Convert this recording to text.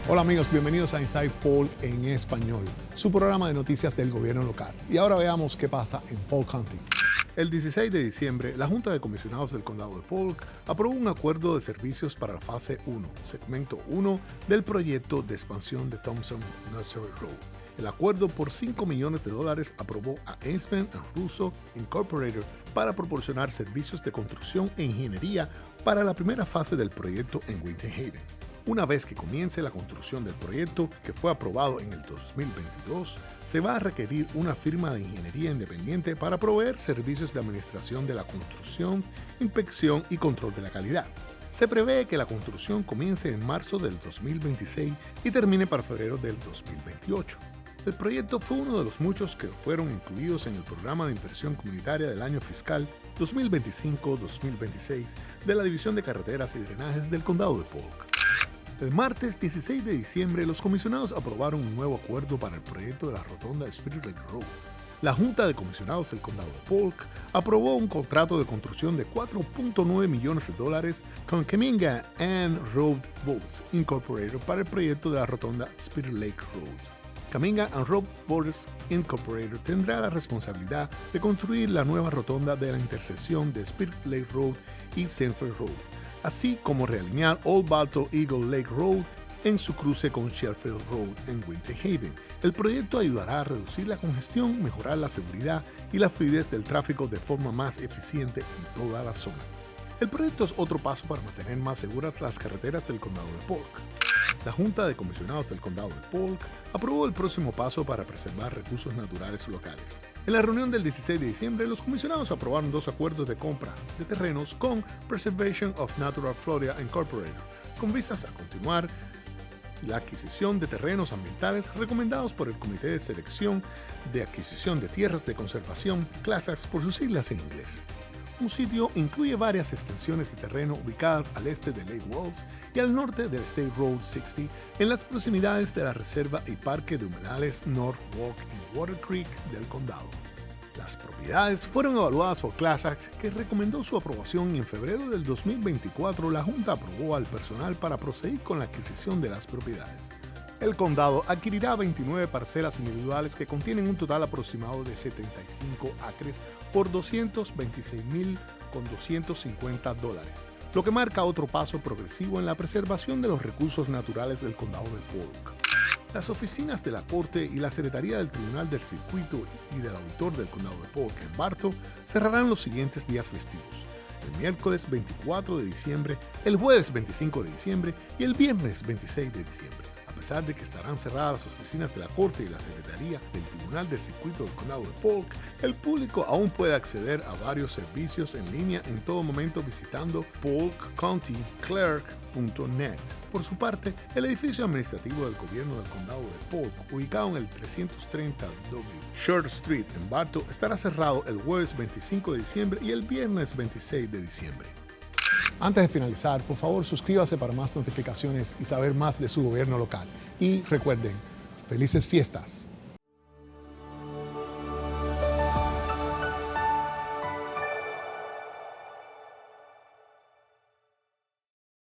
Hola amigos, bienvenidos a Inside Polk en español, su programa de noticias del gobierno local. Y ahora veamos qué pasa en Polk County. El 16 de diciembre, la Junta de Comisionados del Condado de Polk aprobó un acuerdo de servicios para la fase 1, segmento 1 del proyecto de expansión de Thompson Nursery Road. El acuerdo por $5 millones aprobó a Eastman & Russo Incorporated para proporcionar servicios de construcción e ingeniería para la primera fase del proyecto en Winter Haven. Una vez que comience la construcción del proyecto, que fue aprobado en el 2022, se va a requerir una firma de ingeniería independiente para proveer servicios de administración de la construcción, inspección y control de la calidad. Se prevé que la construcción comience en marzo del 2026 y termine para febrero del 2028. El proyecto fue uno de los muchos que fueron incluidos en el programa de inversión comunitaria del año fiscal 2025-2026 de la División de Carreteras y Drenajes del Condado de Polk. El martes 16 de diciembre, los comisionados aprobaron un nuevo acuerdo para el proyecto de la rotonda Spirit Lake Road. La Junta de Comisionados del Condado de Polk aprobó un contrato de construcción de $4.9 millones con Caminga and Road Boats Incorporated para el proyecto de la rotonda Spirit Lake Road. Caminga and Road Boats Incorporated tendrá la responsabilidad de construir la nueva rotonda de la intersección de Spirit Lake Road y Sanford Road, así como realinear Old Battle Eagle Lake Road en su cruce con Sheffield Road en Winter Haven. El proyecto ayudará a reducir la congestión, mejorar la seguridad y la fluidez del tráfico de forma más eficiente en toda la zona. El proyecto es otro paso para mantener más seguras las carreteras del condado de Polk. La Junta de Comisionados del Condado de Polk aprobó el próximo paso para preservar recursos naturales locales. En la reunión del 16 de diciembre, los comisionados aprobaron 2 acuerdos de compra de terrenos con Preservation of Natural Florida Incorporated, con vistas a continuar la adquisición de terrenos ambientales recomendados por el Comité de Selección de Adquisición de Tierras de Conservación, CLASAX por sus siglas en inglés. Un sitio incluye varias extensiones de terreno ubicadas al este de Lake Walls y al norte del State Road 60 en las proximidades de la Reserva y Parque de Humedales North Walk y Water Creek del condado. Las propiedades fueron evaluadas por CLASAX, que recomendó su aprobación, y en febrero del 2024 la Junta aprobó al personal para proceder con la adquisición de las propiedades. El condado adquirirá 29 parcelas individuales que contienen un total aproximado de 75 acres por $226,250, lo que marca otro paso progresivo en la preservación de los recursos naturales del condado de Polk. Las oficinas de la Corte y la Secretaría del Tribunal del Circuito y del Auditor del Condado de Polk en Bartow cerrarán los siguientes días festivos: el miércoles 24 de diciembre, el jueves 25 de diciembre y el viernes 26 de diciembre. A pesar de que estarán cerradas las oficinas de la Corte y la Secretaría del Tribunal del Circuito del Condado de Polk, el público aún puede acceder a varios servicios en línea en todo momento visitando polkcountyclerk.net. Por su parte, el edificio administrativo del gobierno del Condado de Polk, ubicado en el 330 W Short Street en Bartow, estará cerrado el jueves 25 de diciembre y el viernes 26 de diciembre. Antes de finalizar, por favor, suscríbase para más notificaciones y saber más de su gobierno local. Y recuerden, ¡felices fiestas!